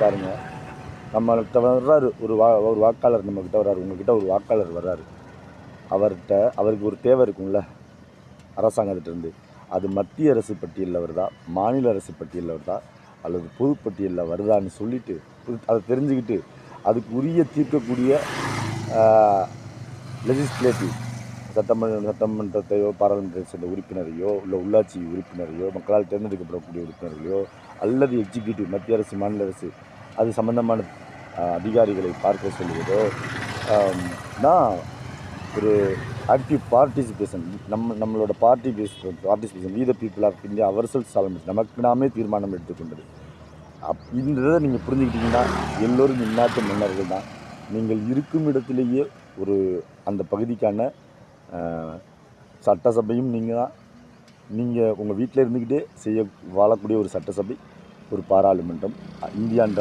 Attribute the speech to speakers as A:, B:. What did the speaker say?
A: பாருங்க, நம்மள்கிட்ட வர்றாரு ஒரு வாக்காளர் நம்மக்கிட்ட வர்றாரு, உங்ககிட்ட ஒரு வாக்காளர் வர்றாரு. அவருக்கு ஒரு தேவை இருக்கும்ல அரசாங்கத்திட்டருந்து. அது மத்திய அரசு பட்டியலில் வருதா, மாநில அரசு பட்டியலில் வருதா, அல்லது பொதுப்பட்டியலில் வருதான்னு சொல்லிவிட்டு அதை தெரிஞ்சுக்கிட்டு அதுக்கு உரிய தீர்க்கக்கூடிய லெஜிஸ்லேட்டிவ் சட்டமன்றத்தையோ பாராளுமன்ற சட்ட உறுப்பினரையோ இல்லை உள்ளாட்சி உறுப்பினரையோ மக்களால் தேர்ந்தெடுக்கப்படக்கூடிய உறுப்பினர்களையோ அல்லது எக்ஸிக்யூட்டிவ் மத்திய அரசு மாநில அரசு அது சம்பந்தமான அதிகாரிகளை பார்க்க சொல்லுவதோ தான் ஒரு ஆக்டிவ் பார்ட்டிசிபேஷன். நம்மளோட participation we the people of India ourselves solemnly, நமக்கு நாமே தீர்மானம் எடுத்துக்கொண்டது. அப்படின்றத நீங்கள் புரிஞ்சுக்கிட்டிங்கன்னா எல்லோரும் இந்நாட்டு மன்னர்கள் தான். நீங்கள் இருக்கும் இடத்திலேயே அந்த பகுதிக்கான சட்டசபையும் நீங்கள் தான். நீங்கள் உங்கள் வீட்டில் இருந்துக்கிட்டே வாழக்கூடிய ஒரு சட்டசபை, ஒரு பாராளுமன்றம் இந்தியான்ற